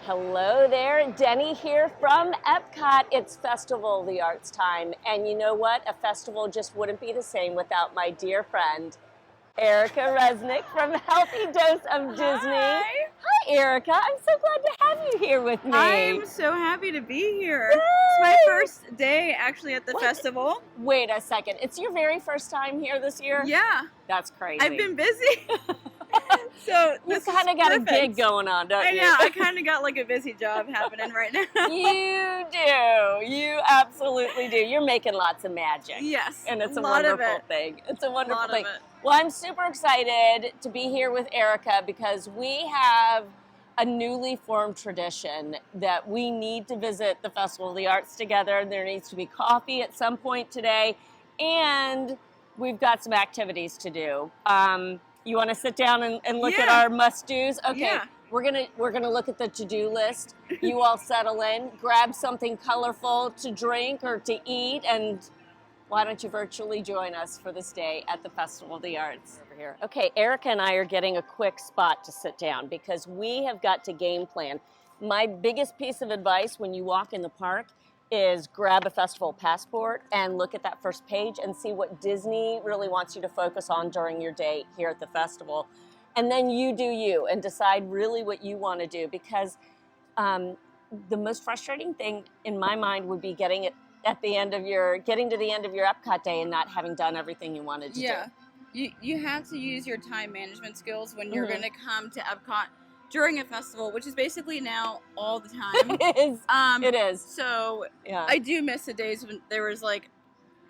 Hello there, Deni here from EPCOT. It's Festival of the Arts time, and you know what? A festival just wouldn't be the same without my dear friend, Erica Resnick from Healthy Dose of Disney. Hi, Erica. I'm so glad to have you here with me. I'm so happy to be here. Yay! It's my first day actually at the festival. Wait a second. It's your very first time here this year? Yeah. That's crazy. I've been busy. So you kind of got a gig going on, don't you? I know. I kind of got like a busy job happening right now. You do. You absolutely do. You're making lots of magic. Yes. And it's a wonderful thing. It's a wonderful thing. Of it. Well, I'm super excited to be here with Erica because we have a newly formed tradition that we need to visit the Festival of the Arts together. There needs to be coffee at some point today, and we've got some activities to do. You want to sit down and look at our must-dos? Okay, yeah. we're gonna look at the to-do list. You all settle in, grab something colorful to drink or to eat, and why don't you virtually join us for this day at the Festival of the Arts over here? Okay, Erica and I are getting a quick spot to sit down because we have got to game plan. My biggest piece of advice when you walk in the park is grab a festival passport and look at that first page and see what Disney really wants you to focus on during your day here at the festival. And then you do you and decide really what you want to do, because the most frustrating thing in my mind would be getting to the end of your EPCOT day and not having done everything you wanted to do. You have to use your time management skills when you're going to come to EPCOT during a festival, which is basically now all the time. It is. It is. So I do miss the days when there was like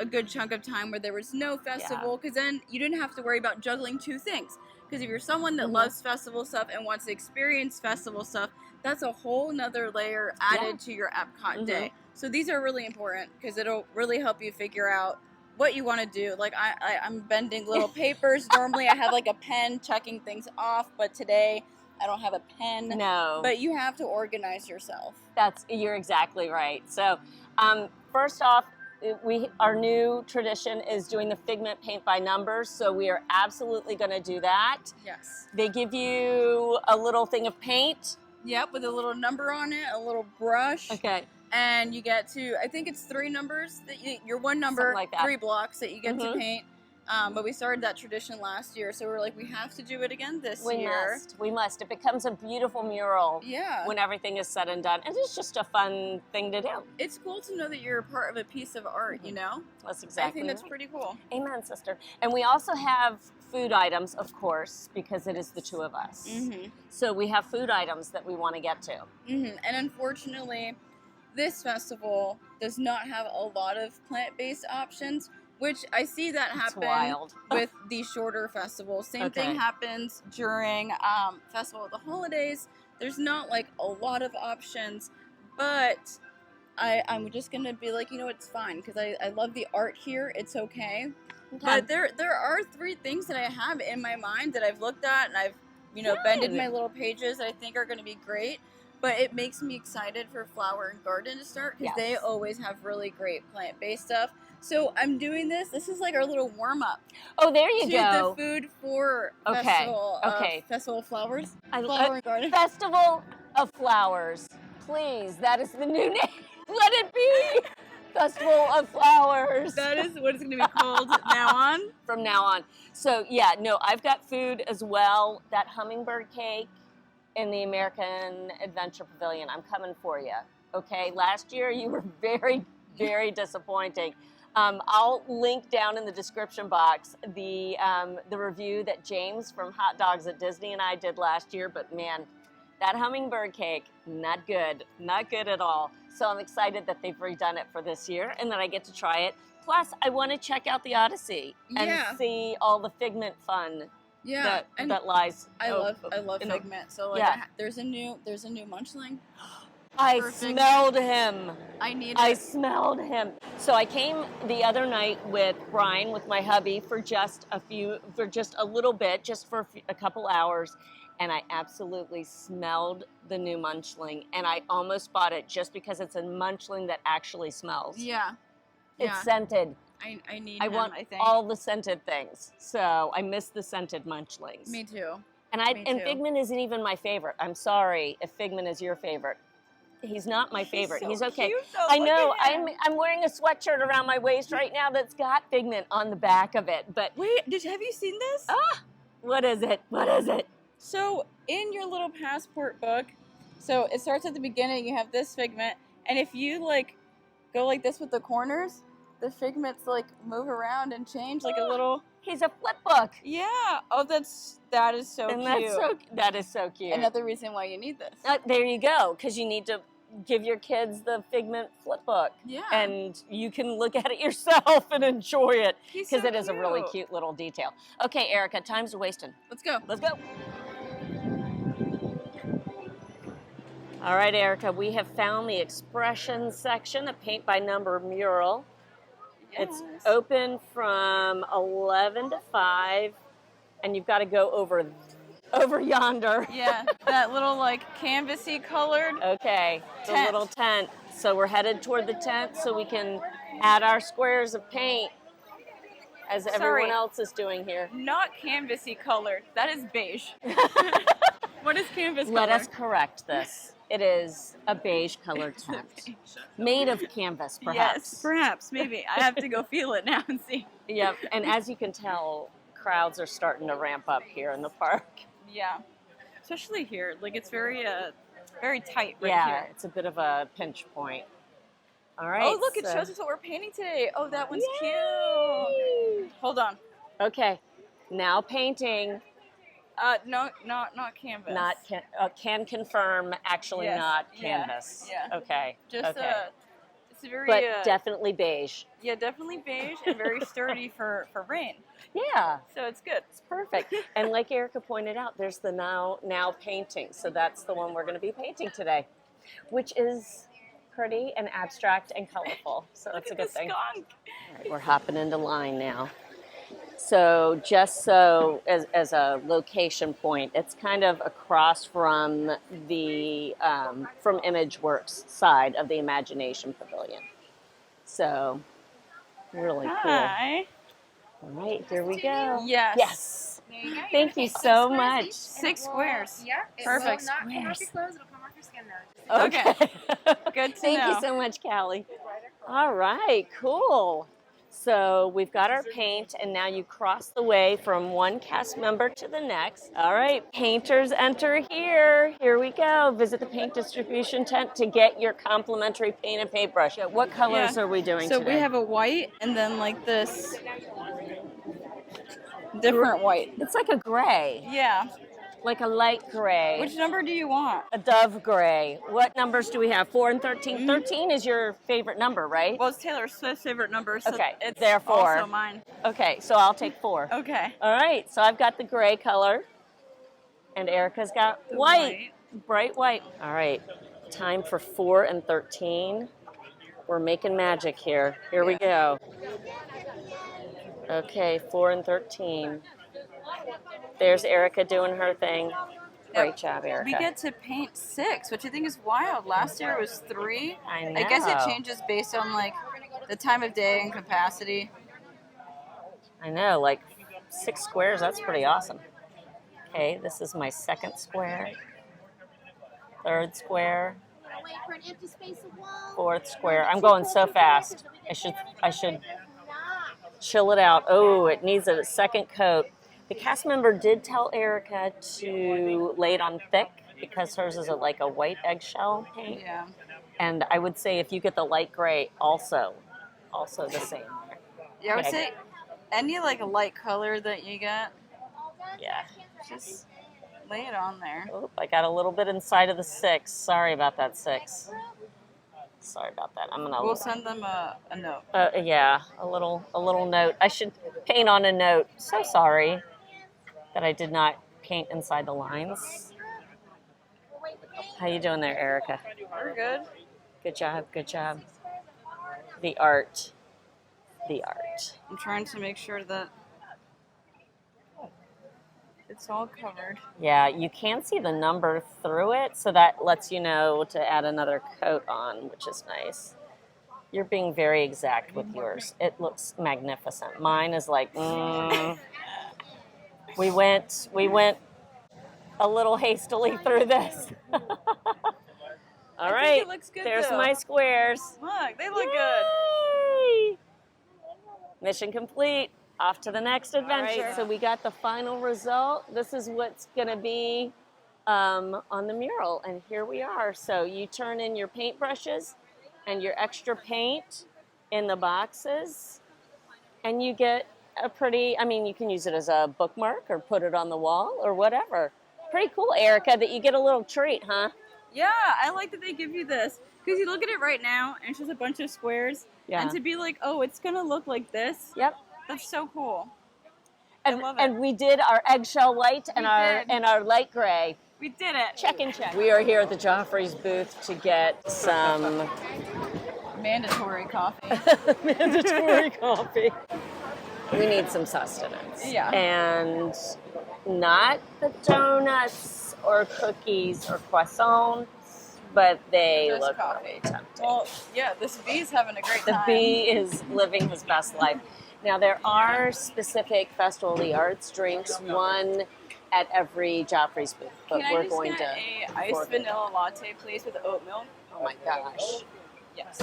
a good chunk of time where there was no festival, because then you didn't have to worry about juggling two things. Because if you're someone that loves festival stuff and wants to experience festival stuff, that's a whole nother layer added to your EPCOT day. So these are really important because it'll really help you figure out what you want to do. Like I'm bending little papers. Normally I have like a pen checking things off, but today I don't have a pen. No. But you have to organize yourself. You're exactly right. So first off, our new tradition is doing the Figment paint by numbers. So we are absolutely going to do that. Yes. They give you a little thing of paint. Yep, with a little number on it, a little brush. Okay. And you get to, I think it's 3 numbers, your one number, like that. 3 blocks that you get to paint. But we started that tradition last year, so we're like, we have to do it again this year. We must. It becomes a beautiful mural when everything is said and done. And it's just a fun thing to do. It's cool to know that you're a part of a piece of art, you know? That's exactly I think that's pretty cool. Amen, sister. And we also have food items, of course, because it is the two of us. So we have food items that we want to get to. And unfortunately, this festival does not have a lot of plant-based options, which I see that happen with the shorter festivals. Same thing happens during Festival of the Holidays. There's not like a lot of options, but I'm just gonna be like, you know, it's fine because I love the art here. It's okay. But there are 3 things that I have in my mind that I've looked at and I've bended my little pages that I think are gonna be great. But it makes me excited for Flower and Garden to start because they always have really great plant-based stuff. So I'm doing this. This is like our little warm-up. Oh, there you go. The food for Festival of Flowers. Flower and Garden. Festival of Flowers. Please, that is the new name. Let it be. Festival of Flowers. That is what it's going to be called now on. From now on. So, I've got food as well. That hummingbird cake in the American Adventure Pavilion. I'm coming for you. Okay? Last year, you were very, very disappointing. I'll link down in the description box the review that James from Hot Dogs at Disney and I did last year, but man, that hummingbird cake, not good at all. So I'm excited that they've redone it for this year and that I get to try it. Plus, I want to check out the Odyssey and see all the Figment fun that lies. I love Figment. So there's a new Munchling. I smelled him. I smelled him. So I came the other night with Brian, with my hubby, for just a little bit, just for a couple hours, and I absolutely smelled the new Munchling, and I almost bought it just because it's a Munchling that actually smells. Yeah. It's scented. I want all the scented things. So I miss the scented Munchlings. Me too. And Figment isn't even my favorite. I'm sorry if Figment is your favorite. He's not my favorite. So He's okay. Cute, though. I know. I'm wearing a sweatshirt around my waist right now that's got Figment on the back of it. But wait, have you seen this? What is it? What is it? So in your little passport book, so it starts at the beginning. You have this Figment, and if you like go like this with the corners, the Figments like move around and change like a little. He's a flip book. Yeah. Oh, that is so cute. That is so cute. Another reason why you need this. There you go, because you need to give your kids the Figment flip book. Yeah. And you can look at it yourself and enjoy it, because so it is a really cute little detail. Okay, Erica, time's wasting. Let's go. Let's go. All right, Erica, we have found the expression section, a paint by number mural. Yes. It's open from 11 to 5, and you've got to go over yonder. Yeah, that little like canvasy colored. Okay, the little tent. So we're headed toward the tent so we can add our squares of paint as everyone else is doing here. Not canvasy colored. That is beige. What is canvas colored? Let us correct this. It is a beige colored tent. Made of canvas, perhaps. Yes, perhaps, maybe. I have to go feel it now and see. Yep, and as you can tell, crowds are starting to ramp up here in the park. Yeah, especially here. Like, it's very tight right yeah, here. It's a bit of a pinch point. All right. Oh, look, it shows us what we're painting today. Oh, that one's cute. Hold on. Okay, now painting. No, not canvas. Not can confirm, actually not canvas. Yeah. Okay. Just okay. It's a very but definitely beige. Yeah, definitely beige and very sturdy for rain. Yeah. So it's good. It's perfect. And like Erica pointed out, there's the now painting. So that's the one we're going to be painting today, which is pretty and abstract and colorful. So that's a good thing. Skunk. All right, we're hopping into line now. So just so as a location point, it's kind of across from the from ImageWorks side of the Imagination Pavilion. So really cool. Hi. All right, here we go. Yes. Yes. There you go. Thank you so much. 6 squares. Yeah. Perfect. It will not come off your clothes. It'll come off your skin though. Okay. Good to Thank know. you so much, Callie. All right, cool. So we've got our paint, and now you cross the way from one cast member to the next. All right, painters enter here. Here we go. Visit the paint distribution tent to get your complimentary paint and paintbrush. What colors are we doing so today? we have a white and then like this different white. It's like a gray, Yeah. like a light gray. Which number do you want? A dove gray. What numbers do we have? 4 and 13? 13 is your favorite number, right? Well, it's Taylor Swift's favorite number, so Okay, it's therefore. also mine. Okay, so I'll take 4. Okay. All right, so I've got the gray color, and Erica's got white, bright white. All right, time for 4 and 13. We're making magic here. Here we go. Okay, 4 and 13. There's Erica doing her thing. Great job, Erica. We get to paint 6, which I think is wild. Last year it was 3. I know. I guess it changes based on like the time of day and capacity. I know, like 6 squares, that's pretty awesome. Okay, this is my 2nd square, 3rd square, 4th square. I'm going so fast. I should chill it out. Oh, it needs a second coat. The cast member did tell Erica to lay it on thick because hers is like a white eggshell paint. Yeah. And I would say if you get the light gray, also the same. Yeah, I would say any like a light color that you get, Yeah. just lay it on there. Oop, I got a little bit inside of the 6. Sorry about that 6. Sorry about that. We'll send them a note. Yeah, a little note. I should paint on a note. So sorry that I did not paint inside the lines. How you doing there, Erica? We're good. Good job, good job. The art. I'm trying to make sure that it's all covered. Yeah, you can see the number through it, so that lets you know to add another coat on, which is nice. You're being very exact with yours. It looks magnificent. Mine is like, we went a little hastily through this. All right. I think it looks good, There's though. my squares. Look, they look Yay! Mission complete. Off to the next adventure. All right. So we got the final result. This is what's going to be on the mural, and here we are. So you turn in your paint brushes and your extra paint in the boxes, and you get a pretty, I mean, you can use it as a bookmark or put it on the wall or whatever. Pretty cool, Erica, that you get a little treat, huh? Yeah, I like that they give you this. Because you look at it right now, and it's just a bunch of squares. Yeah. And to be like, oh, it's going to look like this. Yep. That's so cool. And, I love it. and we did our eggshell white and our light gray. We did it. Check and check. We are here at the Joffrey's booth to get some mandatory coffee. mandatory coffee. We need some sustenance. Yeah. And not the donuts or cookies or croissants, but they Just look coffee. really tempting. Well, yeah, this bee's having a great The time. bee is living his best life. Now, there are specific Festival of the Arts drinks, one at every Joffrey's booth, but Can we're I just going get to. a iced vanilla latte, please, with oat milk? Oh my gosh, Yes.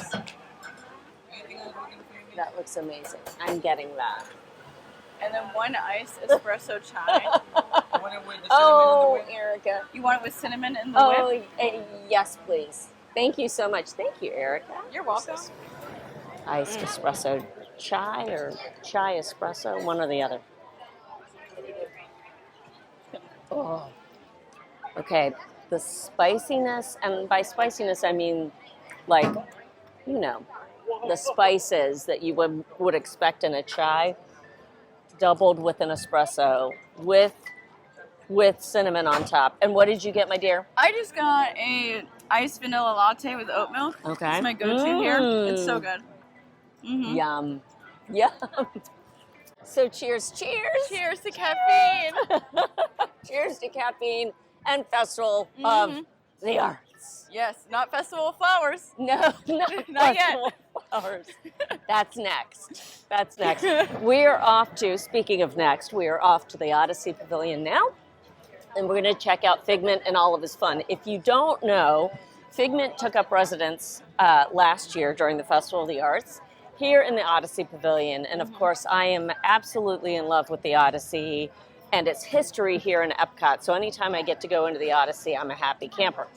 that looks amazing. I'm getting that. And then one iced espresso chai. Oh, Erica. You want it with cinnamon in the Oh, whip? yes, please. Thank you so much. Thank you, Erica. You're welcome. Iced espresso chai or chai espresso, one or the other. Oh. Okay, the spiciness, and by spiciness I mean like, you know, the spices that you would expect in a chai, doubled with an espresso with cinnamon on top. And what did you get, my dear? I just got a iced vanilla latte with oat milk. Okay. It's my go-to here. It's so good. Mm-hmm. Yum. Yum. So cheers, cheers. Cheers to caffeine. Cheers to caffeine and Festival of the Arts. Yes, not Festival of Flowers. No, not Not yet. Festival of Flowers. That's next. That's next. We're off to, speaking of next, we are off to the Odyssey Pavilion now. And we're going to check out Figment and all of his fun. If you don't know, Figment took up residence last year during the Festival of the Arts here in the Odyssey Pavilion. And of course, I am absolutely in love with the Odyssey and its history here in EPCOT. So anytime I get to go into the Odyssey, I'm a happy camper.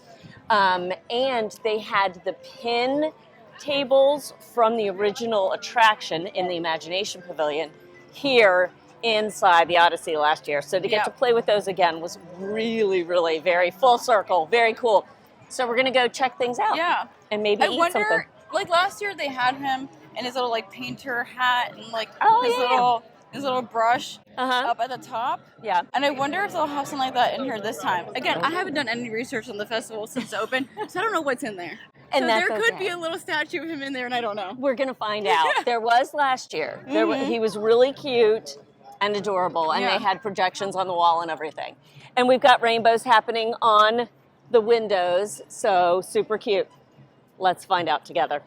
And they had the pin tables from the original attraction in the Imagination Pavilion here inside the Odyssey last year. So to get to play with those again was really, really very full circle, very cool. So we're gonna go check things out. Yeah. And maybe I eat wonder, something. like last year they had him in his little like painter hat and like his little brush up at the top. Yeah. And I wonder if they'll have something like that in here this time. Again, I haven't done any research on the festival since it's open, so I don't know what's in there. And so that's there could okay. be a little statue of him in there, and I don't know. We're gonna find out. There was last year. He was really cute and adorable, and they had projections on the wall and everything. And we've got rainbows happening on the windows, so super cute. Let's find out together.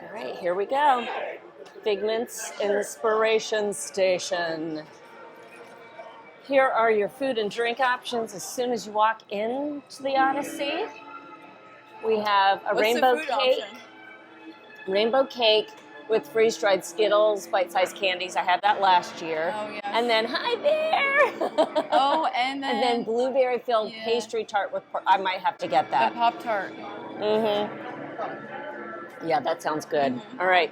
All right, here we go. Figment's Inspiration Station. Here are your food and drink options as soon as you walk into the Odyssey. We have a rainbow cake. Rainbow cake with freeze-dried Skittles, bite-sized candies. I had that last year. Oh, yes. And then, hi there! Oh, and then blueberry-filled pastry tart with I might have to get that. the Pop-Tart. Yeah, that sounds good. All right.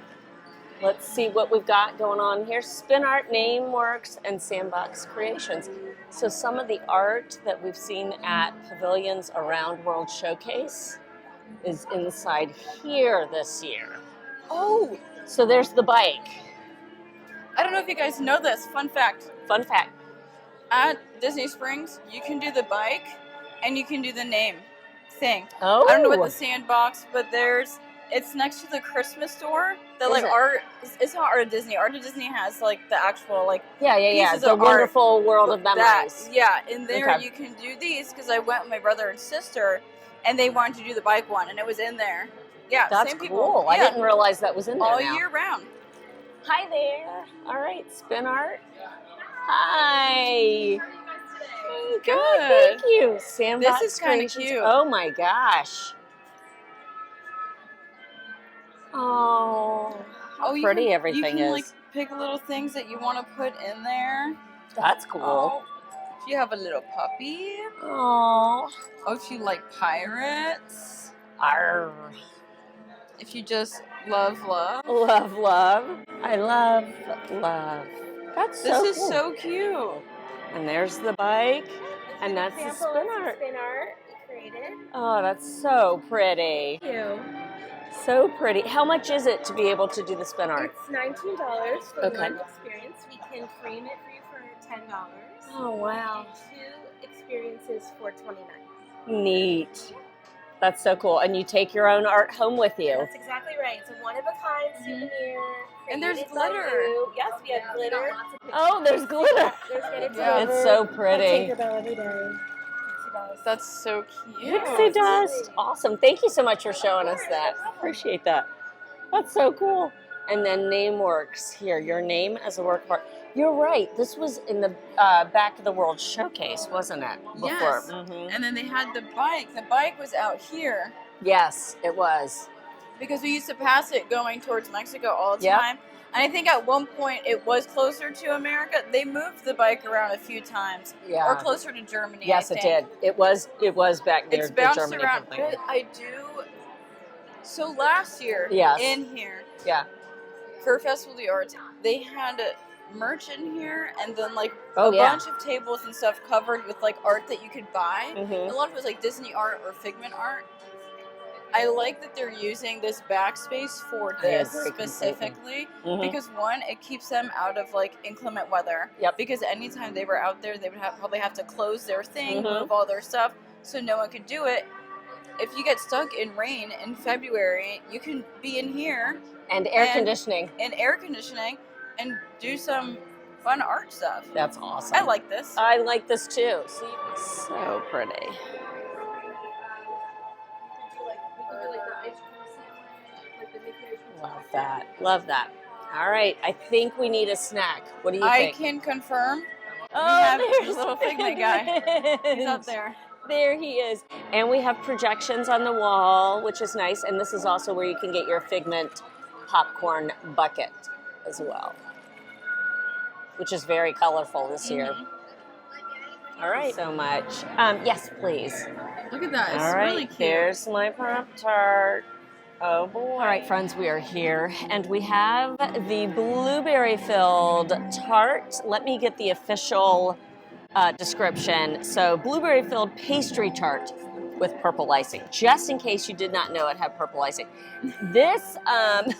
Let's see what we've got going on here. Spin Art, Nameworks, and Sandbox Creations. So some of the art that we've seen at pavilions around World Showcase is inside here this year. Oh! So there's the bike. I don't know if you guys know this. Fun fact. Fun fact. At Disney Springs, you can do the bike and you can do the name thing. Oh. I don't know what the sandbox, but it's next to the Christmas store. The like art, it's not Art of Disney. Art of Disney has like the actual like pieces the of wonderful art. world of memories. In there you can do these because I went with my brother and sister, and they wanted to do the bike one, and it was in there. Yeah, That's same cool. people. I didn't realize that was in there all now. year round. Hi there. All right, Spin Art. Hi. Good. Thank you. Sandbox This is kind of Creations. cute. Oh my gosh. Oh, how pretty everything you can, is. like, pick little things that you want to put in there. That's cool. Oh, if you have a little puppy. Oh. Oh, if you like pirates. Arr. If you just love love. Love, love. I love love. That's so This is cool. so cute. And there's the bike. And that's the spin art. Spin art created. Oh, that's so pretty. Thank you. So pretty. How much is it to be able to do the spin art? It's $19 for Okay. one experience. We can frame it for you for $10. Oh, wow. And 2 experiences for $29. Neat. That's so cool. And you take your own art home with you. That's exactly right. It's a one-of-a-kind souvenir. And there's created by glitter. you. Yes, we have glitter. Oh, there's glitter. There's glitter. Yeah. It's so pretty. Tinkerbell every day. That's so cute. Pixie dust. Awesome. Thank you so much for showing us that. Appreciate that. That's so cool. And then Nameworks here. Your name as a work of art. You're right. This was in the Back of the World showcase, wasn't it? Before. Yes. Mhm. And then they had the bike. The bike was out here Yes, it was. because we used to pass it going towards Mexico all the Yep. time. And I think at one point it was closer to America. They moved the bike around a few times. Yeah. Or closer to Germany. Yes, I it think. did. It was back near It's the bounced Germany around. thing. But I do. So last year, Yes. in here, Yeah. for Festival of the Arts, they had merch in here and then like Oh, a yeah. bunch of tables and stuff covered with like art that you could buy. Mhm. A lot of it was like Disney art or Figment art. I like that they're using this backspace for this agree specifically Mhm. because one, it keeps them out of like inclement weather. Yep. Because anytime they were out there, they would probably have to close their thing, Mhm. move all their stuff, so no one could do it. If you get stuck in rain in February, you can be in here And air And- conditioning. in air conditioning and do some fun art stuff. That's awesome. I like this. I like this too. See, so pretty. Love that. Love that. All right. I think we need a snack. What do you I think? can confirm. Oh, have there's the little Figment guy. He's up there. There he is. And we have projections on the wall, which is nice. And this is also where you can get your Figment popcorn bucket as well, which is very colorful this year. All right. So much. Yes, please. Look at that. It's All right. really cute. Here's my Pop-Tart. Oh boy. All right, friends, we are here and we have the blueberry filled tart. Let me get the official description. So, blueberry filled pastry tart with purple icing. Just in case you did not know it had purple icing. This, I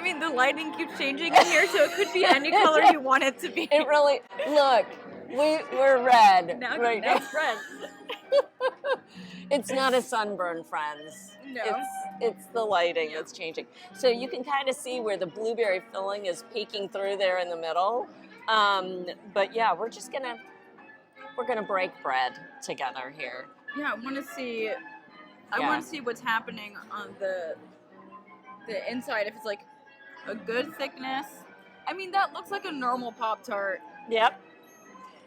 mean, the lighting keeps changing in here, so it could be any color you want it to be. it really, look, we're red Now, right now now. it's red. It's not a sunburn, friends. No. It's the lighting that's changing. So you can kind of see where the blueberry filling is peeking through there in the middle. But yeah, we're gonna break bread together here. Yeah, I want to see. I Yeah. want to see what's happening on the inside. If it's like a good thickness. I mean, that looks like a normal Pop-Tart. Yep.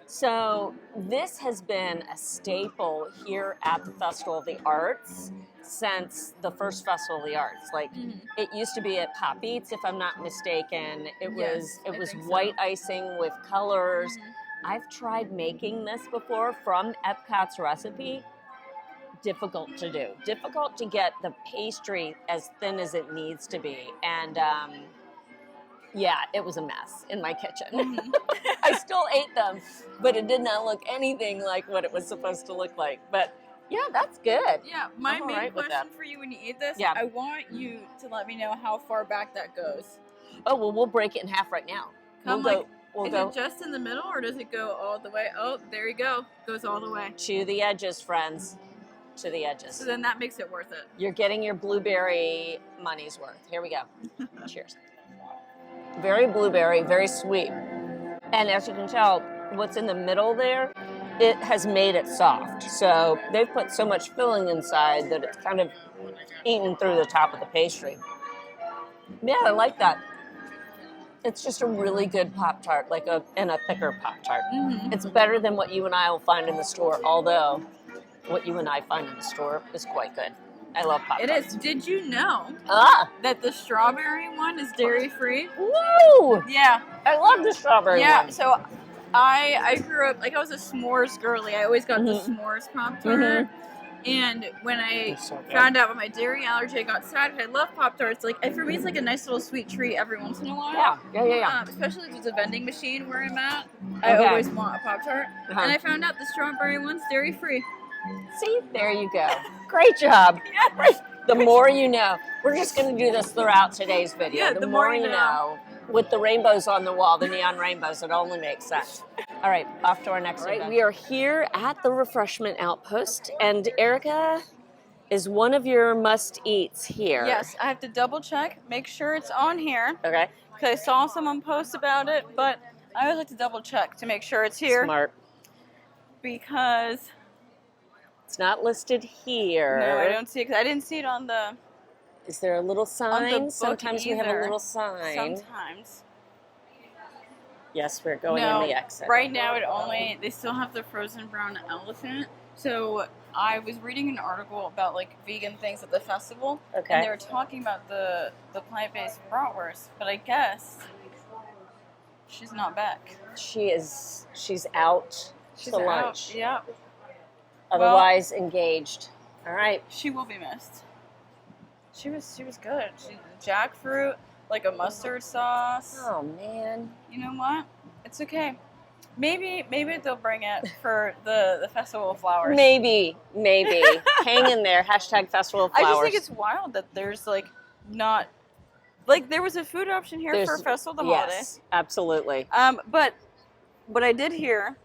So this has been a staple here at the Festival of the Arts since the first Festival of the Arts. Like it used to be at Pop Eats, if I'm not mistaken. It Yes, I was think so. white icing with colors. I've tried making this before from EPCOT's recipe. Difficult to do. Difficult to get the pastry as thin as it needs to be. And yeah, it was a mess in my kitchen. I still ate them, but it did not look anything like what it was supposed to look like. But yeah, that's good. Yeah, my I'm all main right with question that. for you when you eat this, Yeah. I want you to let me know how far back that goes. Oh, well, we'll break it in half right now. Come We'll like, we'll is go it just in the middle or does it go all the way? Oh, there you go. Goes all the way. to the edges, friends. To the edges. So then that makes it worth it. You're getting your blueberry money's worth. Here we go. Cheers. Very blueberry, very sweet. And as you can tell, what's in the middle there, it has made it soft. So they've put so much filling inside that it's kind of eaten through the top of the pastry. Yeah, I like that. It's just a really good Pop-Tart, and a thicker Pop-Tart. Mm-hmm. It's better than what you and I will find in the store, although what you and I find in the store is quite good. I love Pop-Tarts. It is. Did you know that the strawberry one is dairy-free? Woo! Yeah. I love the strawberry one. So I grew up, like, I was a s'mores girly. I always got the s'mores Pop-Tart. And when I found out about my dairy allergy, I got sad. I love Pop-Tarts. Like, for me, it's like a nice little sweet treat every once in a while. Yeah. Especially if there's a vending machine where I'm at. I always want a Pop-Tart. And I found out the strawberry one's dairy-free. See, there you go. Great job. The more you know. We're just going to do this throughout today's video. Yeah, the more you know. With the rainbows on the wall, the neon rainbows, it only makes sense. All right, off to our next event. We are here at the refreshment outpost, and Erica is one of your must-eats here. Yes, I have to double check, make sure it's on here. Okay. Because I saw someone post about it, but I always like to double check to make sure it's here. Smart. Because it's not listed here. No, I don't see it. 'Cause I didn't see it on the... Is there a little sign? Sometimes we have a little sign. Sometimes. Yes, we're going in the exit. Right now they still have the frozen brown elephant. So I was reading an article about like vegan things at the festival. Okay. And they were talking about the plant-based bratwurst, but I guess she's not back. She's out to lunch. Yeah. Otherwise engaged. All right. She will be missed. She was good. Jackfruit, like a mustard sauce. Oh man. You know what? It's okay. Maybe they'll bring it for the Festival of Flowers. Maybe. Hang in there. # Festival of Flowers. I just think it's wild that there's like not like there was a food option here for Festival of the Holiday. Yes, absolutely. But what I did hear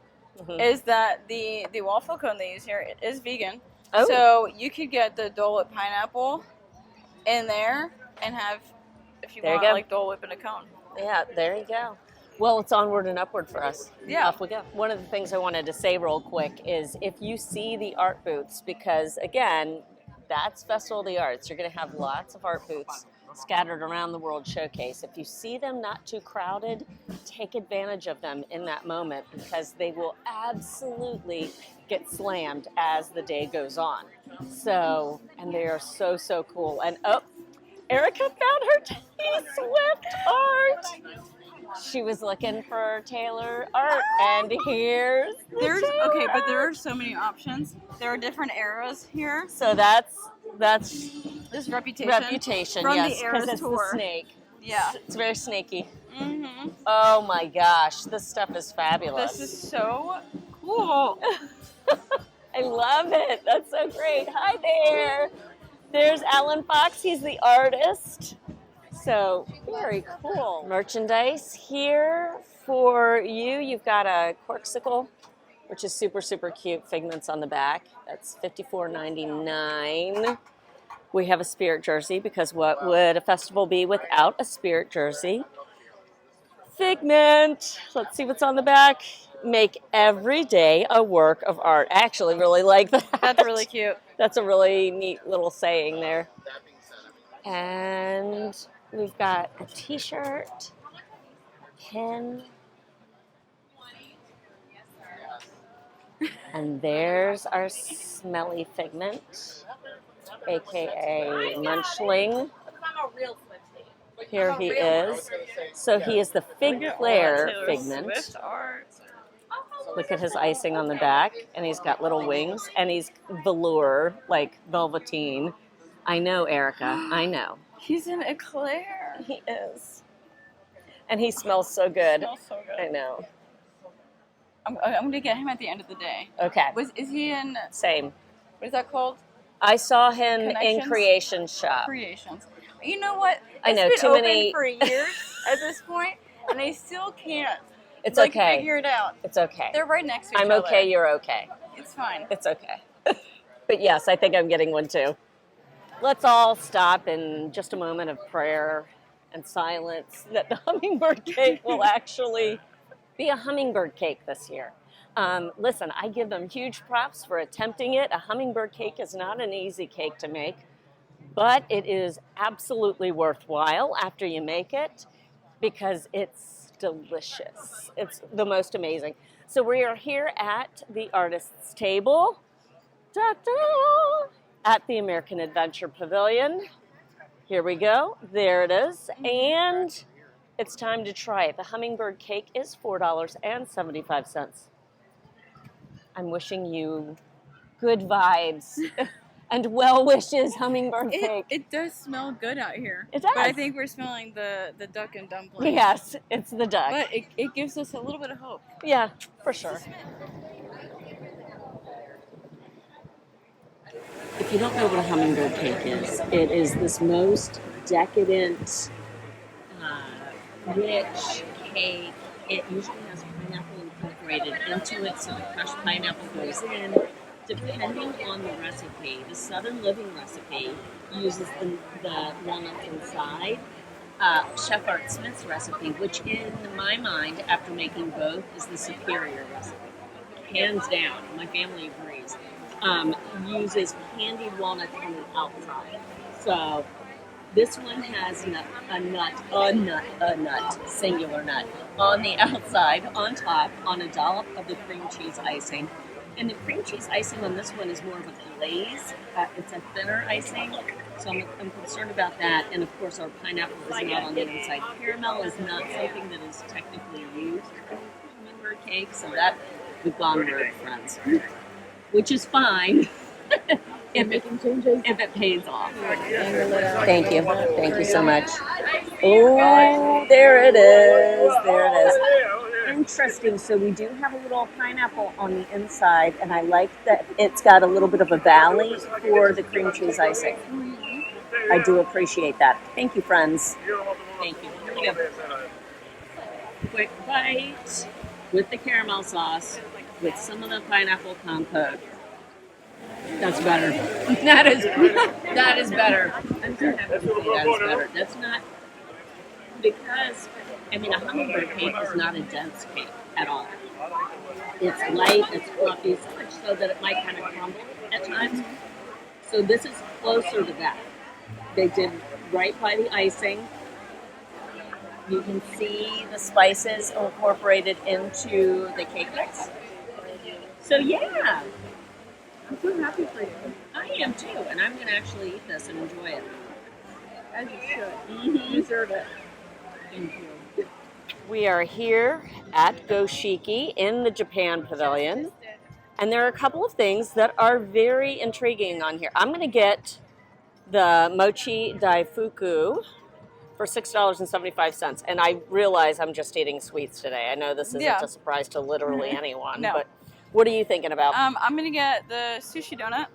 is that the waffle cone they use here is vegan. Oh. So you could get the Dole Whip pineapple in there and have, if you want, like Dole Whip in a cone. Yeah, there you go. Well, it's onward and upward for us. Yeah. Off we go. One of the things I wanted to say real quick is if you see the art booths, because again, that's Festival of the Arts. You're going to have lots of art booths scattered around the World Showcase. If you see them not too crowded, take advantage of them in that moment because they will absolutely get slammed as the day goes on. So, and they are so, so cool. And Erica found her T-Swift art. She was looking for Taylor art, and here's okay, but there are so many options. There are different eras here. So that's this reputation from yes, the Eras it's tour. The snake. Yeah, it's very snaky. Mm-hmm. Oh my gosh, this stuff is fabulous. This is so cool. I love it. That's so great. Hi there. There's Alan Fox. He's the artist. So very cool. Merchandise here for you. You've got a corksicle, which is super, super cute. Figments on the back. That's $54.99. We have a spirit jersey because what would a festival be without a spirit jersey? Figment. Let's see what's on the back. Make every day a work of art. I actually really like that. That's really cute. That's a really neat little saying there. And we've got a t-shirt, pin, and there's our smelly Figment, aka Munchling. Here he is. So he is the Fig Flare Figment. Look at his icing on the back, and he's got little wings, and he's velour, like velveteen. I know, Erica, I know. He's an eclair. He is. And he smells so good. He smells so good. I know. I'm going to get him at the end of the day. Okay. Is he in... Same. What is that called? I saw him in Creation Shop. Creations. You know what? I know, it's too been many... open for years at this point, and I still can't It's okay. figure it out. It's okay. They're right next to each I'm other. okay, you're okay. It's fine. It's okay. But yes, I think I'm getting one too. Let's all stop in just a moment of prayer and silence that the hummingbird cake will actually be a hummingbird cake this year. Listen, I give them huge props for attempting it. A hummingbird cake is not an easy cake to make, but it is absolutely worthwhile after you make it. because it's delicious. It's the most amazing. So we are here at the artist's table, at the American Adventure Pavilion. Here we go. There it is. And it's time to try it. The Hummingbird cake is $4.75. I'm wishing you good vibes and well wishes, Hummingbird cake. It does smell good out here. It does. But I think we're smelling the duck and dumpling. Yes, it's the duck. But it gives us a little bit of hope. Yeah, for sure. If you don't know what a hummingbird cake is, it is this most decadent, rich cake. It usually has pineapple incorporated into it, so the crushed pineapple goes in. Depending on the recipe, the Southern Living recipe uses the walnuts inside. Chef Art Smith's recipe, which in my mind, after making both, is the superior recipe. Hands down, my family agrees. Uses candied walnuts on the outside. So this one has a nut, singular nut, on the outside, on top, on a dollop of the cream cheese icing. And the cream cheese icing on this one is more of a glaze. It's a thinner icing, so I'm concerned about that. And of course, our pineapple is not on the inside. Caramel is not something that is technically used in hummingbird cake, so that we've gone rogue, friends. Which is fine if it pays off. Thank you. Thank you so much. Oh, there it is. There it is. Interesting. So we do have a little pineapple on the inside, and I like that it's got a little bit of a valley for the cream cheese icing. I do appreciate that. Thank you, friends. Thank you. Here we go. Quick bite with the caramel sauce, with some of the pineapple compote. That's better. That is better. I'm so happy to say that is better. That's not, because, I mean, a hummingbird cake is not a dense cake at all. It's light, it's fluffy, so much so that it might kind of crumble at times. So this is closer to that. They did right by the icing. You can see the spices incorporated into the cake mix. So yeah, I'm so happy for you. I am too, and I'm going to actually eat this and enjoy it. As you should. Mm-hmm. You deserve it. Thank you. We are here at Goshiki in the Japan Pavilion, and there are a couple of things that are very intriguing on here. I'm going to get the mochi daifuku for $6.75, and I realize I'm just eating sweets today. I know this isn't a surprise to literally anyone, but what are you thinking about? I'm going to get the sushi donut.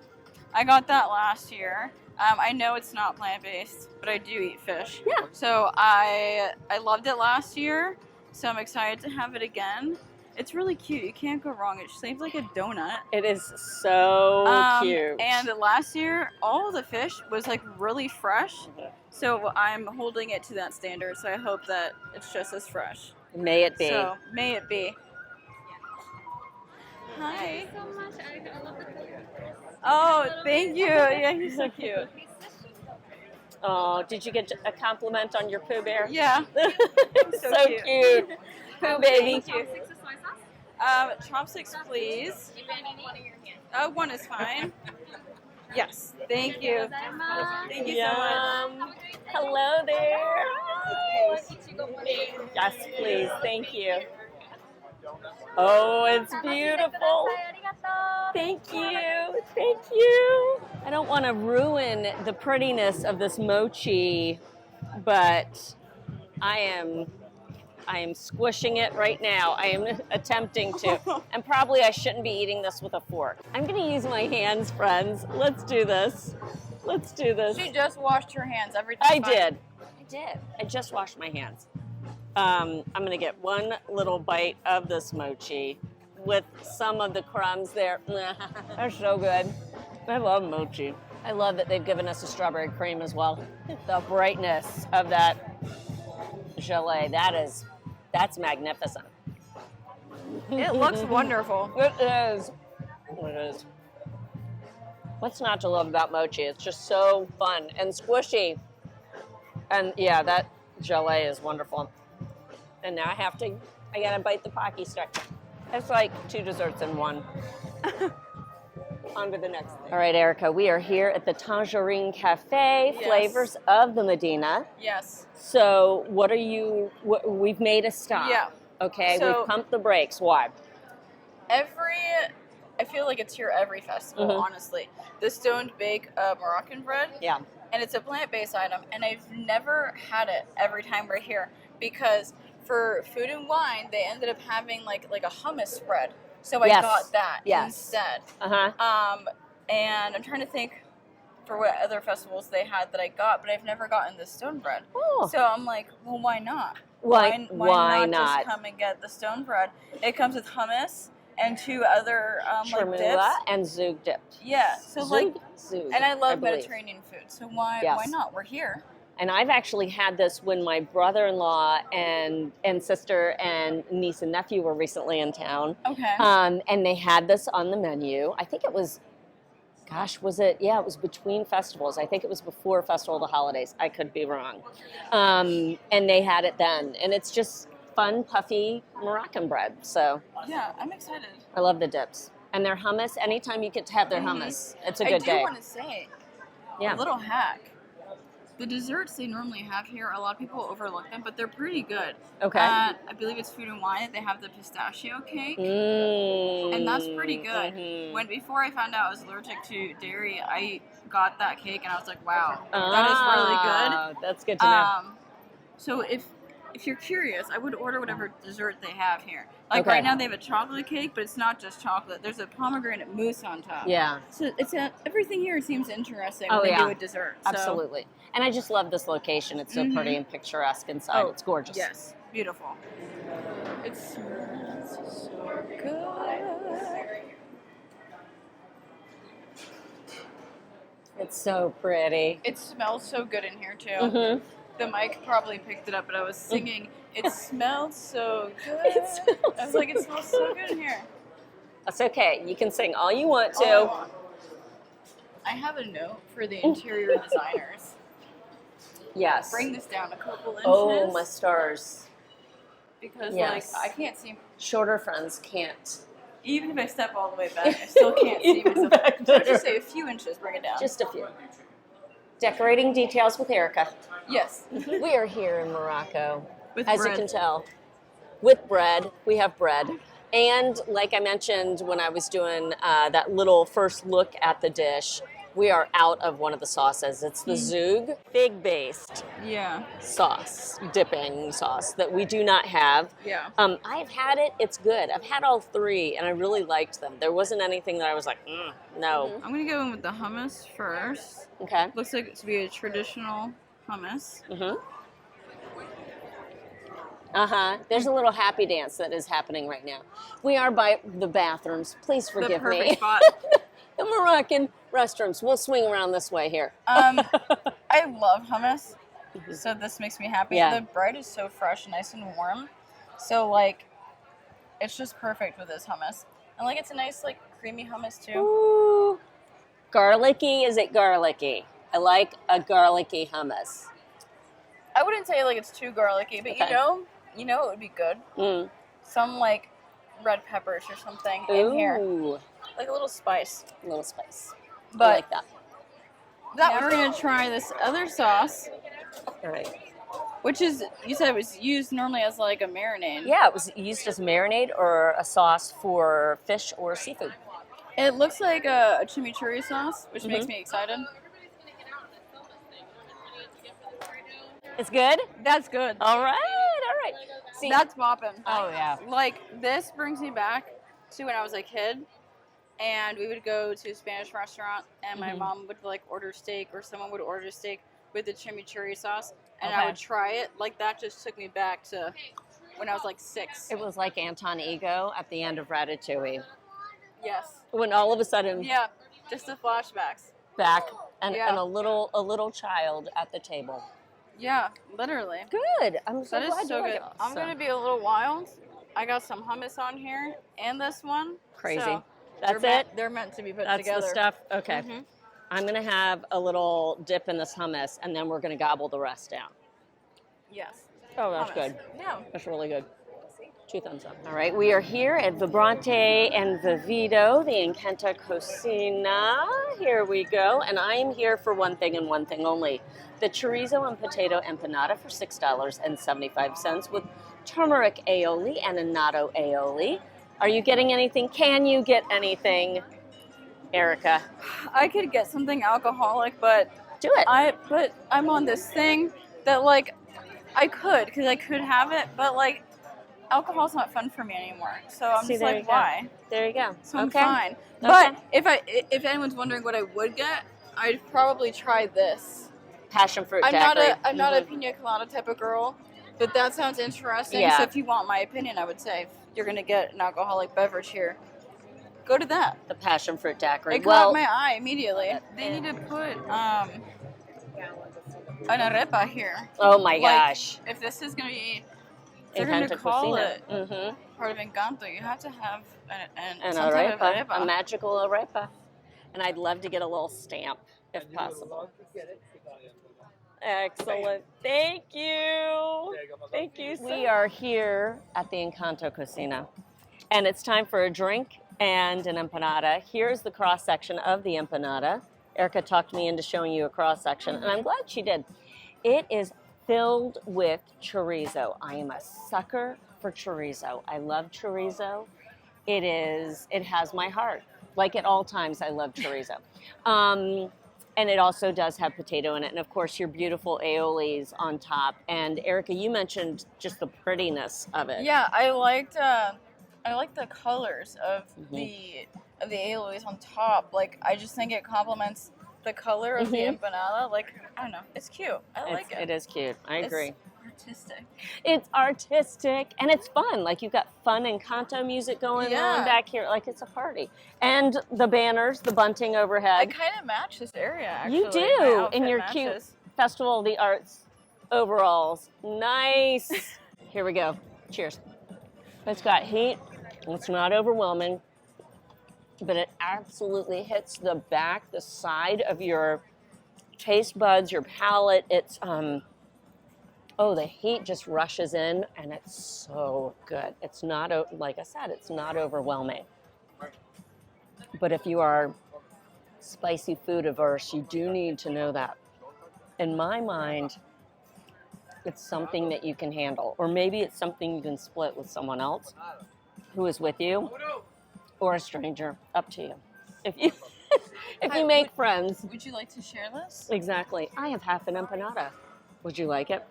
I got that last year. I know it's not plant-based, but I do eat fish. Yeah. So I loved it last year, so I'm excited to have it again. It's really cute. You can't go wrong. It's shaped like a donut. It is so cute. And last year, all the fish was like really fresh. So I'm holding it to that standard. So I hope that it's just as fresh. May it be. So may it be. Hi. Thank you so much, Erica. I love the color. Oh, thank you. Yeah, he's so cute. Oh, did you get a compliment on your Pooh Bear? Yeah. so cute. Pooh baby. Thank you. Six of soy sauce? Chopsticks, please. If any, one of your hands. One is fine. Yes. Thank you. Thank you so much. Hello there. Yes, please. Thank you. Oh, it's beautiful. Thank you. Thank you. I don't want to ruin the prettiness of this mochi, but I am squishing it right now. I am attempting to. And probably I shouldn't be eating this with a fork. I'm going to use my hands, friends. Let's do this. Let's do this. She just washed her hands. Everything. I did. I just washed my hands. I'm going to get one little bite of this mochi with some of the crumbs there. They're so good. I love mochi. I love that they've given us a strawberry cream as well. The brightness of that gelée, that's magnificent. It looks wonderful. It is. It is. What's not to love about mochi? It's just so fun and squishy. And yeah, that gelée is wonderful. And now I gotta bite the Pocky Star. It's like 2 desserts in one. On to the next thing. All right, Erica, we are here at the Tangerine Cafe, Yes. Flavors of the Medina. Yes. So we've made a stop. Yeah. Okay, So- we've pumped the brakes. Why? I feel like it's here every festival, honestly. The stoned bake Moroccan bread. Yeah. And it's a plant-based item, and I've never had it every time we're here because for food and wine, they ended up having like a hummus spread. So I got that instead. And I'm trying to think for what other festivals they had that I got, but I've never gotten the stone bread. Oh. So I'm like, well, why not? Why not not? just come and get the stone bread? It comes with hummus and 2 other like Chermoula dips. and Zug dipped. Yeah. So Zug, and I love believe. Mediterranean food. So why not? We're here. And I've actually had this when my brother-in-law and sister and niece and nephew were recently in town. Okay. And they had this on the menu. I think it was, was it? Yeah, it was between festivals. I think it was before Festival of the Holidays. I could be wrong. And they had it then. And it's just fun, puffy Moroccan bread. So yeah, I'm excited. I love the dips. And their hummus, anytime you get to have their hummus, it's a good day. I do want to say, a little hack. The desserts they normally have here, a lot of people overlook them, but they're pretty good. Okay. I believe it's Food and Wine. They have the pistachio cake, and that's pretty good. Before I found out I was allergic to dairy, I got that cake, and I was like, wow, that is really good. That's good to know. So if you're curious, I would order whatever dessert they have here. Like right now they have a chocolate cake, but it's not just chocolate. There's a pomegranate mousse on top. Yeah. So everything here seems interesting when they do a dessert. So. Absolutely. And I just love this location. It's so pretty and picturesque inside. It's gorgeous. Yes. Beautiful. It smells so good. It's so pretty. It smells so good in here too. The mic probably picked it up, but I was singing, it smells so good. I was like, it smells so good in here. That's okay. You can sing all you want to. I have a note for the interior designers. Yes. Bring this down a couple inches. Oh, my stars. Because, I can't see. Shorter friends can't. Even if I step all the way back, I still can't see myself. So I'd just say a few inches, bring it down. Just a few. Decorating details with Erica. Yes. We are here in Morocco, with as bread. you can tell. With bread. We have bread. And like I mentioned when I was doing that little first look at the dish, we are out of one of the sauces. It's the Zug fig-based sauce, dipping sauce that we do not have. Yeah. I've had it. It's good. I've had all 3, and I really liked them. There wasn't anything that I was like, no. I'm going to go in with the hummus first. Okay. Looks like it to be a traditional hummus. There's a little happy dance that is happening right now. We are by the bathrooms. Please forgive the me. perfect spot. The Moroccan restrooms. We'll swing around this way here. I love hummus, so this makes me happy. Yeah. The bread is so fresh, nice and warm. So, it's just perfect with this hummus. And, it's a nice, creamy hummus, too. Ooh. Garlicky? Is it garlicky? I like a garlicky hummus. I wouldn't say, it's too garlicky, but you know it would be good. Some, red peppers or something in here. Like a little spice. A little spice. But I like that. Now we're going to try this other sauce. All right. Which is, you said it was used normally as a marinade. Yeah, it was used as marinade or a sauce for fish or seafood. It looks like a chimichurri sauce, which makes me excited. It's good? That's good. All right. See, that's popping. Oh, yeah. This brings me back to when I was a kid, and we would go to a Spanish restaurant, and my mom would, order steak, or someone would order steak with the chimichurri sauce, and I would try it. That just took me back to when I was, 6. It was like Anton Ego at the end of Ratatouille. Yes. When all of a sudden... Yeah, just the flashbacks. Back, and a little child at the table. Yeah, literally. Good. I'm so glad so you like good. it. I'm going to be a little wild. I got some hummus on here and this one. Crazy. So That's it? They're meant to be put That's together. the stuff? Okay. I'm going to have a little dip in this hummus, and then we're going to gobble the rest down. Yes. Oh, that's hummus. good. Yeah. That's really good. 2 thumbs up. All right, we are here at Vibrante and Vivito, the Encanto Cocina. Here we go. And I am here for one thing and one thing only. The chorizo and potato empanada for $6.75 with turmeric aioli and annatto aioli. Are you getting anything? Can you get anything, Erica? I could get something alcoholic, but Do it. I'm on this thing that like I could have it, but like alcohol's not fun for me anymore. So I'm just like, why? There you go. So I'm okay. fine. Okay. But if anyone's wondering what I would get, I'd probably try this. Passion fruit I'm daiquiri. not a pina colada type of girl, but that sounds interesting. Yeah. So if you want my opinion, I would say if you're gonna get an alcoholic beverage here, go to that. The passion fruit daiquiri. It caught my eye immediately. They need to put an arepa here. Oh my gosh. If this is gonna be, if they're gonna call it Mm-hmm. part of Encanto, you have to have An some type of arepa, arepa. a magical arepa. And I'd love to get a little stamp if possible. Excellent. Thank you. Thank you. We are here at the Encanto Cocina, and it's time for a drink and an empanada. Here's the cross section of the empanada. Erica talked me into showing you a cross section, and I'm glad she did. It is filled with chorizo. I am a sucker for chorizo. I love chorizo. It has my heart. Like at all times, I love chorizo. And it also does have potato in it. And of course, your beautiful aiolis on top. And Erica, you mentioned just the prettiness of it. Yeah, I liked the colors of the aiolis on top. Like, I just think it complements the color of the empanada. Like, I don't know, it's cute. I like it. It is cute. I agree. Artistic. It's artistic and it's fun. Like you've got fun Encanto music going on back here. Like it's a party. And the banners, the bunting overhead. I kind of match this area, actually. You do in your cute Festival of the Arts overalls. Nice. Here we go. Cheers. It's got heat. It's not overwhelming, but it absolutely hits the back, the side of your taste buds, your palate. It's the heat just rushes in, and it's so good. It's not, like I said, it's not overwhelming. But if you are spicy food averse, you do need to know that. In my mind, it's something that you can handle. Or maybe it's something you can split with someone else who is with you, or a stranger, up to you. If you make friends. Would you like to share this? Exactly. I have half an empanada. Would you like it?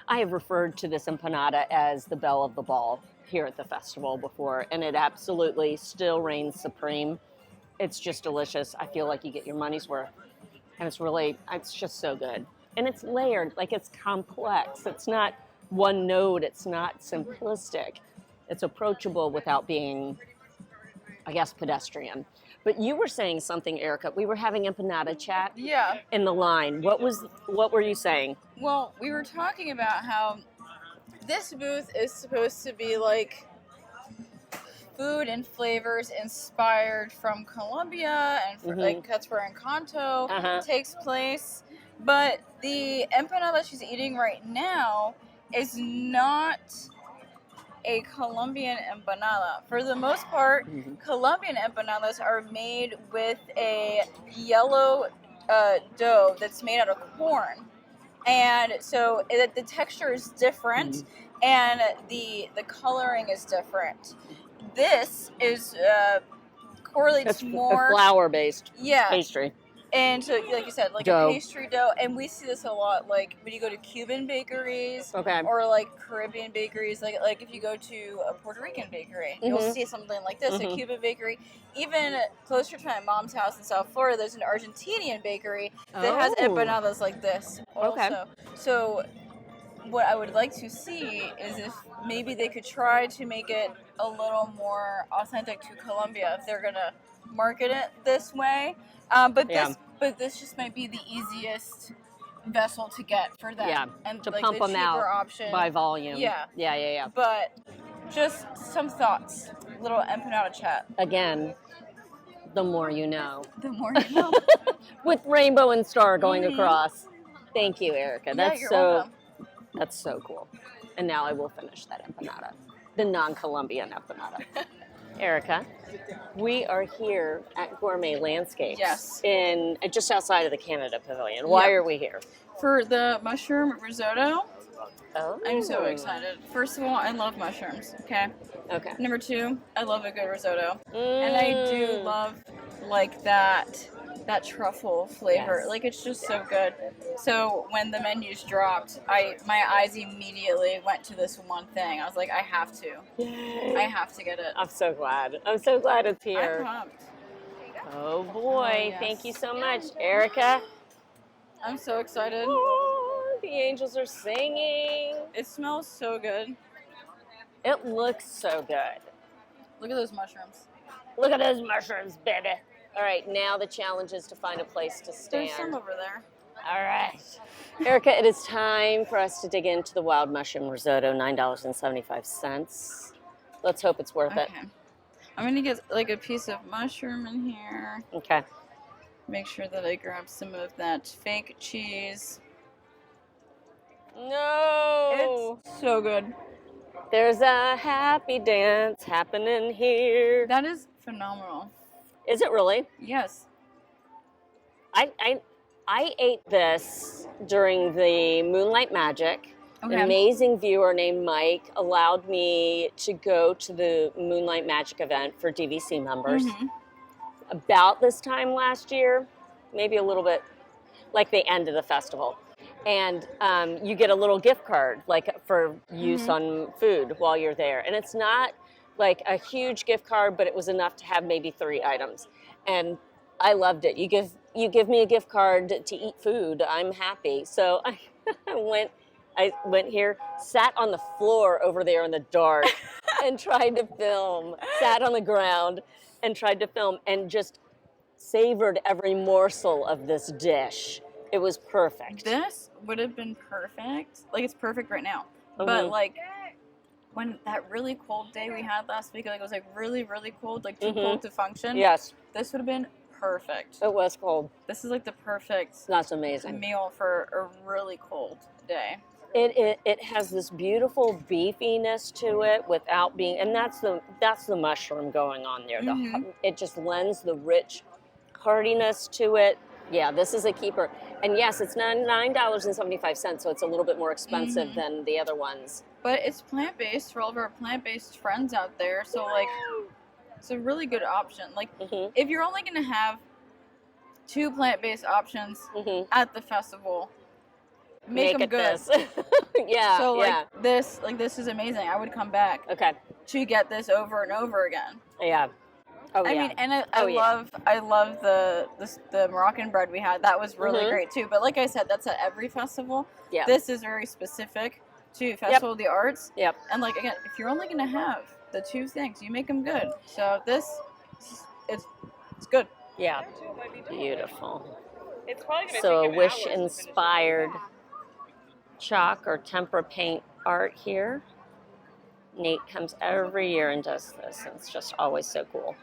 I have referred to this empanada as the belle of the ball here at the festival before, and it absolutely still reigns supreme. It's just delicious. I feel like you get your money's worth, and it's just so good. And it's layered, like it's complex. It's not one note. It's not simplistic. It's approachable without being, I guess, pedestrian. But you were saying something, Erica. We were having empanada chat in the line. What were you saying? Well, we were talking about how this booth is supposed to be like food and flavors inspired from Colombia, and like that's where Encanto takes place. But the empanada she's eating right now is not a Colombian empanada. For the most part, Colombian empanadas are made with a yellow dough that's made out of corn. And so the texture is different, and the coloring is different. This is correlates more flour-based yeah pastry. And so, like you said, like dough. A pastry dough, and we see this a lot, like when you go to Cuban bakeries, okay, or like Caribbean bakeries, like if you go to a Puerto Rican bakery, you'll see something like this, a Cuban bakery. Even closer to my mom's house in South Florida, there's an Argentinian bakery that has empanadas like this also. Okay. So what I would like to see is if maybe they could try to make it a little more authentic to Colombia if they're gonna market it this way. But this just might be the easiest vessel to get for them. Yeah, and to like pump the them cheaper out option. by volume. Yeah. But just some thoughts, little empanada chat. Again, the more you know. The more you know. With rainbow and star going across. Thank you, Erica. You're welcome. That's so cool. And now I will finish that empanada, the non-Colombian empanada. Erica, we are here at Gourmet Landscapes. Yes. In just outside of the Canada Pavilion. Why are we here? For the mushroom risotto. Oh. I'm so excited. First of all, I love mushrooms, okay? Okay. Number two, I love a good risotto. And I do love, like, that truffle flavor. Yes. Like, it's just so good. So when the menus dropped, my eyes immediately went to this one thing. I was like, I have to. Yay. I have to get it. I'm so glad. I'm so glad it's here. I'm pumped. Oh boy, Oh, yes. Thank you so much, Erica. I'm so excited. Oh, the angels are singing. It smells so good. It looks so good. Look at those mushrooms. Look at those mushrooms, baby. All right, now the challenge is to find a place to stand. There's some over there. All right. Erica, it is time for us to dig into the wild mushroom risotto, $9.75. Let's hope it's worth it. Okay. I'm going to get like a piece of mushroom in here. Okay. Make sure that I grab some of that fake cheese. No! It's so good. There's a happy dance happening here. That is phenomenal. Is it really? Yes. I ate this during the Moonlight Magic. Okay. An amazing viewer named Mike allowed me to go to the Moonlight Magic event for DVC members about this time last year, maybe a little bit like the end of the festival. And you get a little gift card, like for use on food while you're there. And it's not like a huge gift card, but it was enough to have maybe 3 items. And I loved it. You give me a gift card to eat food, I'm happy. So I went here, sat on the floor over there in the dark and tried to film, sat on the ground and tried to film and just savored every morsel of this dish. It was perfect. This would have been perfect. Like, it's perfect right now. But, like, when that really cold day we had last week, like, it was, like, really, really cold, like, too cold to function. Yes. This would have been perfect. It was cold. This is, like, the perfect That's amazing. meal for a really cold day. It has this beautiful beefiness to it without being, and that's the mushroom going on there. It just lends the rich heartiness to it. Yeah, this is a keeper. And yes, it's $9.75, so it's a little bit more expensive than the other ones. But it's plant-based for all of our plant-based friends out there, so like, it's a really good option. Like, if you're only going to have 2 plant-based options at the festival, make them good. This. Yeah. So like this is amazing. I would come back. Okay. To get this over and over again. Yeah. Oh, I mean, and I love the Moroccan bread we had. That was really great too. But like I said, that's at every festival. Yeah. This is very specific to Festival of the Arts. Yep. And like again, if you're only gonna have the 2 things, you make them good. So this, it's good. Yeah. Beautiful. It's probably gonna so a wish-inspired chalk or tempera paint art here. Nate comes every year and does this, and it's just always so cool.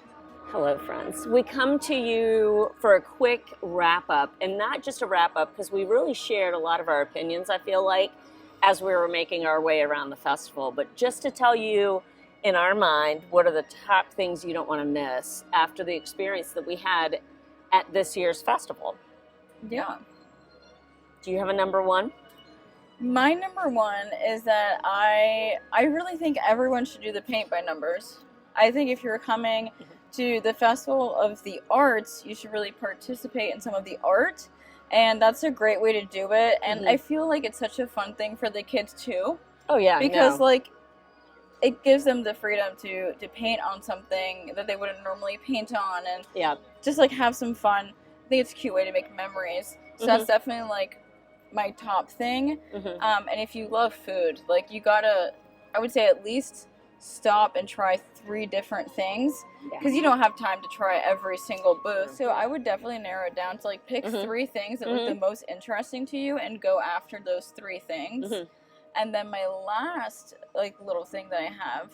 Hello, friends. We come to you for a quick wrap-up, and not just a wrap-up, because we really shared a lot of our opinions, I feel like, as we were making our way around the festival, but just to tell you, in our mind, what are the top things you don't want to miss after the experience that we had at this year's festival. Yeah. Do you have a number 1? My number 1 is that I really think everyone should do the paint by numbers. I think if you're coming to the Festival of the Arts, you should really participate in some of the art, and that's a great way to do it. And I feel like it's such a fun thing for the kids too. Oh yeah, because like it gives them the freedom to paint on something that they wouldn't normally paint on, and just like have some fun. I think it's a cute way to make memories. So that's definitely like my top thing. And if you love food, like you gotta, I would say at least stop and try 3 different things, because you don't have time to try every single booth. So I would definitely narrow it down to like pick 3 things that look the most interesting to you and go after those 3 things. And then my last like little thing that I have,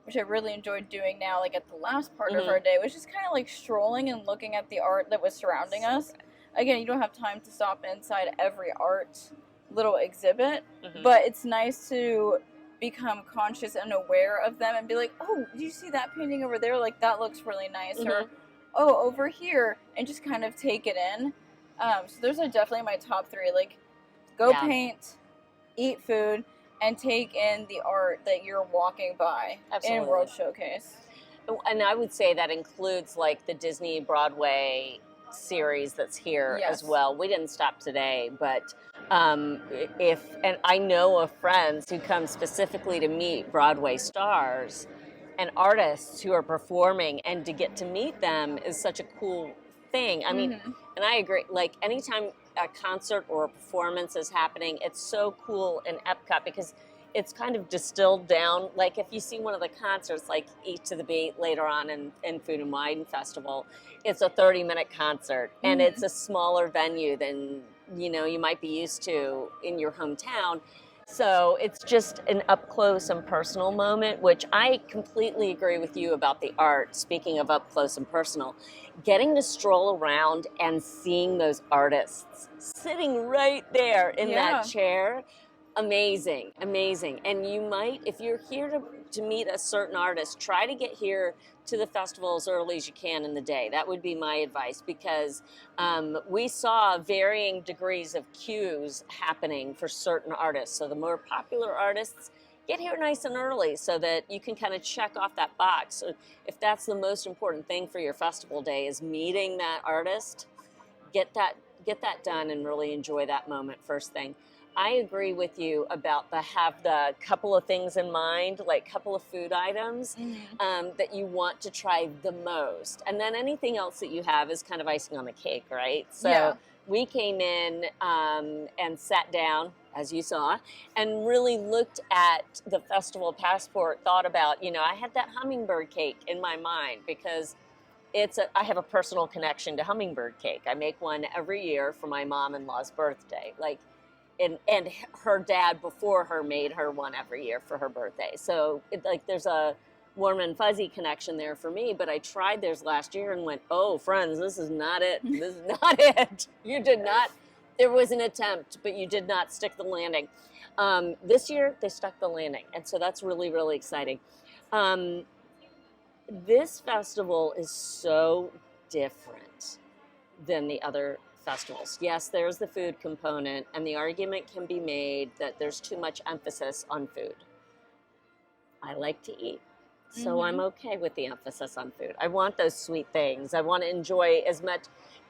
which I really enjoyed doing now, like at the last part of our day, was just kind of like strolling and looking at the art that was surrounding us. Again, you don't have time to stop inside every art little exhibit, but it's nice to become conscious and aware of them and be like, oh, do you see that painting over there? Like, that looks really nice. Or, oh, over here, and just kind of take it in. So those are definitely my top 3. Like, go paint, eat food, and take in the art that you're walking by in World Showcase. And I would say that includes like the Disney Broadway series that's here as well. We didn't stop today, but and I know of friends who come specifically to meet Broadway stars and artists who are performing, and to get to meet them is such a cool thing. I mean, and I agree, like anytime a concert or a performance is happening, it's so cool in EPCOT because it's kind of distilled down. Like if you see one of the concerts, like Eat to the Beat later on in Food and Wine Festival, it's a 30-minute concert, and it's a smaller venue than you might be used to in your hometown. So it's just an up close and personal moment, which I completely agree with you about the art. Speaking of up close and personal, getting to stroll around and seeing those artists sitting right there in that chair. Amazing. And you might, if you're here to meet a certain artist, try to get here to the festival as early as you can in the day. That would be my advice, because we saw varying degrees of queues happening for certain artists. So the more popular artists, get here nice and early so that you can kind of check off that box. So if that's the most important thing for your festival day, is meeting that artist, get that done and really enjoy that moment first thing. I agree with you about have the couple of things in mind, like couple of food items that you want to try the most. And then anything else that you have is kind of icing on the cake, right? So we came in and sat down, as you saw, and really looked at the festival passport, thought about, I had that hummingbird cake in my mind because I have a personal connection to hummingbird cake. I make one every year for my mom-in-law's birthday. And her dad before her made her one every year for her birthday. So there's a warm and fuzzy connection there for me, but I tried theirs last year and went, oh, friends, this is not it. This is not it. You did not. There was an attempt, but you did not stick the landing. This year, they stuck the landing, and so that's really, really exciting. This festival is so different than the other festivals. Yes, there's the food component, and the argument can be made that there's too much emphasis on food. I like to eat, so I'm okay with the emphasis on food. I want those sweet things. I want to enjoy as much.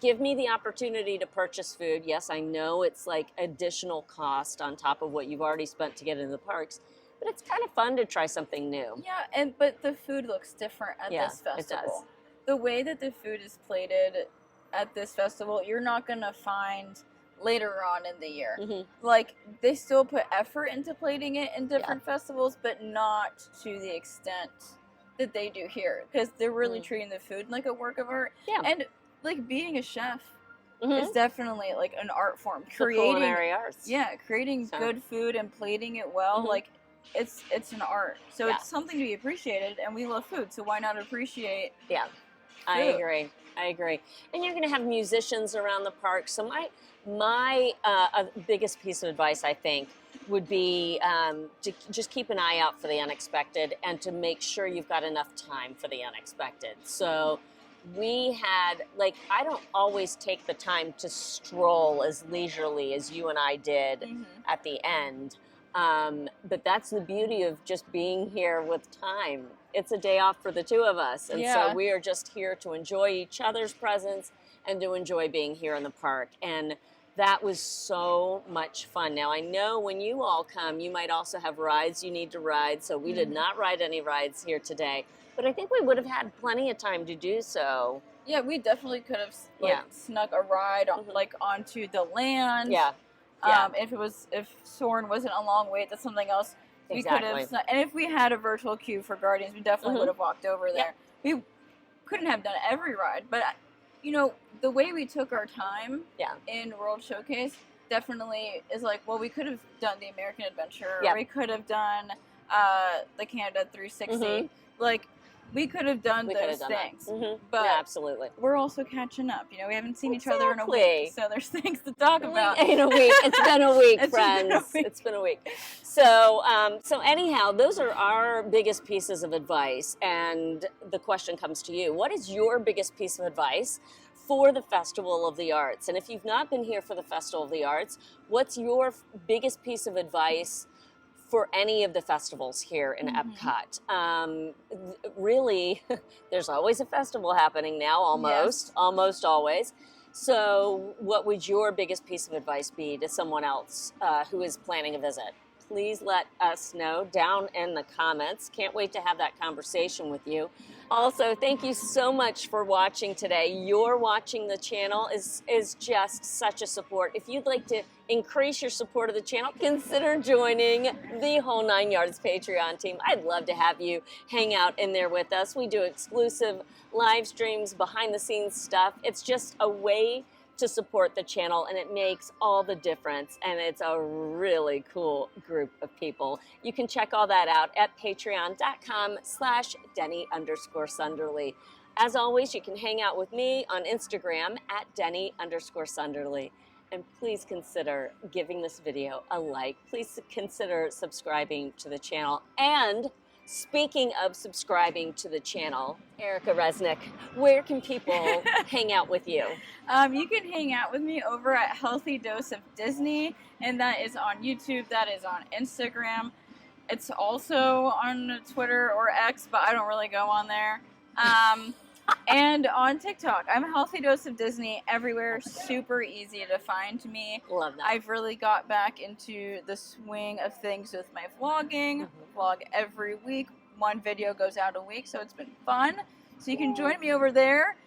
Give me the opportunity to purchase food. Yes, I know it's like additional cost on top of what you've already spent to get into the parks, but it's kind of fun to try something new. Yeah, but the food looks different at this festival. It does. The way that the food is plated at this festival, you're not going to find later on in the year. Like, they still put effort into plating it in different festivals, but not to the extent that they do here, because they're really treating the food like a work of art. And like being a chef is definitely like an art form. Creating culinary arts. Creating good food and plating it well, like it's an art. So it's something to be appreciated, and we love food, so why not appreciate food? I agree. And you're going to have musicians around the park. So my biggest piece of advice, I think, would be to just keep an eye out for the unexpected, and to make sure you've got enough time for the unexpected. So we had, I don't always take the time to stroll as leisurely as you and I did at the end. But that's the beauty of just being here with time. It's a day off for the two of us. And so we are just here to enjoy each other's presence and to enjoy being here in the park. And that was so much fun. Now, I know when you all come, you might also have rides you need to ride. So we did not ride any rides here today. But I think we would have had plenty of time to do so. Yeah, we definitely could have snuck a ride onto the land. If Soarin' wasn't a long wait to something else, we could have. And if we had a virtual queue for Guardians, we definitely would have walked over there. We couldn't have done every ride, but the way we took our time in World Showcase definitely is we could have done the American Adventure. We could have done the Canada 360. we could have done We could those have done things. that. But yeah, absolutely. we're also catching up. You know, we haven't seen each other in a Exactly. week, so there's things to talk about. In a week. It's been a week, It's been a friends. week. It's been a week. So, so anyhow, those are our biggest pieces of advice. And the question comes to you. What is your biggest piece of advice for the Festival of the Arts? And if you've not been here for the Festival of the Arts, what's your biggest piece of advice for any of the festivals here in EPCOT? Really, there's always a festival happening now, almost always. So what would your biggest piece of advice be to someone else who is planning a visit? Please let us know down in the comments. Can't wait to have that conversation with you. Also, thank you so much for watching today. Your watching the channel is just such a support. If you'd like to increase your support of the channel, consider joining the Whole 9 Yards Patreon team. I'd love to have you hang out in there with us. We do exclusive live streams, behind the scenes stuff. It's just a way to support the channel, and it makes all the difference, and it's a really cool group of people. You can check all that out at patreon.com/Deni_Sunderly. As always, you can hang out with me on Instagram at Deni_Sunderly. And please consider giving this video a like. Please consider subscribing to the channel. And speaking of subscribing to the channel, Erica Resnick, where can people hang out with you? You can hang out with me over at Healthy Dose of Disney, and that is on YouTube, that is on Instagram. It's also on Twitter or X, but I don't really go on there. And on TikTok. I'm Healthy Dose of Disney everywhere, super easy to find me. Love that. I've really got back into the swing of things with my vlogging. Vlog every week. One video goes out a week, so it's been fun. So you can join me over there.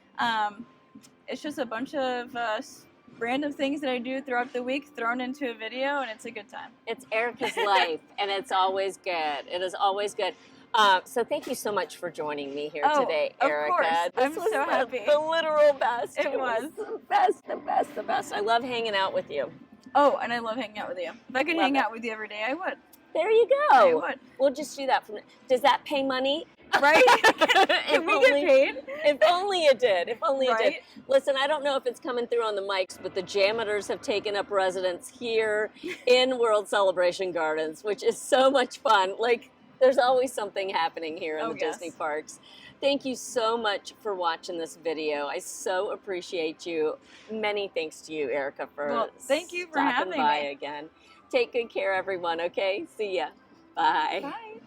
It's just a bunch of random things that I do throughout the week thrown into a video, and it's a good time. It's Erica's life, and it's always good. It is always good. So thank you so much for joining me here today, Erica. Of course. This I'm was so happy. The literal best. It was. The best, the best, the best. I love hanging out with you. Oh, and I love hanging out with you. If I could hang out with you every day, I would. There you go. I would. We'll just do that. Does that pay money? Right? Can we get paid? If only it did. If only it did. Right? Listen, I don't know if it's coming through on the mics, but the Jameters have taken up residence here in World Celebration Gardens, which is so much fun. Like, there's always something happening here in the Disney parks. Thank you so much for watching this video. I so appreciate you. Many thanks to you, Erica, for thank you for stopping having by me again. Take good care, everyone, okay? See ya. Bye. Bye.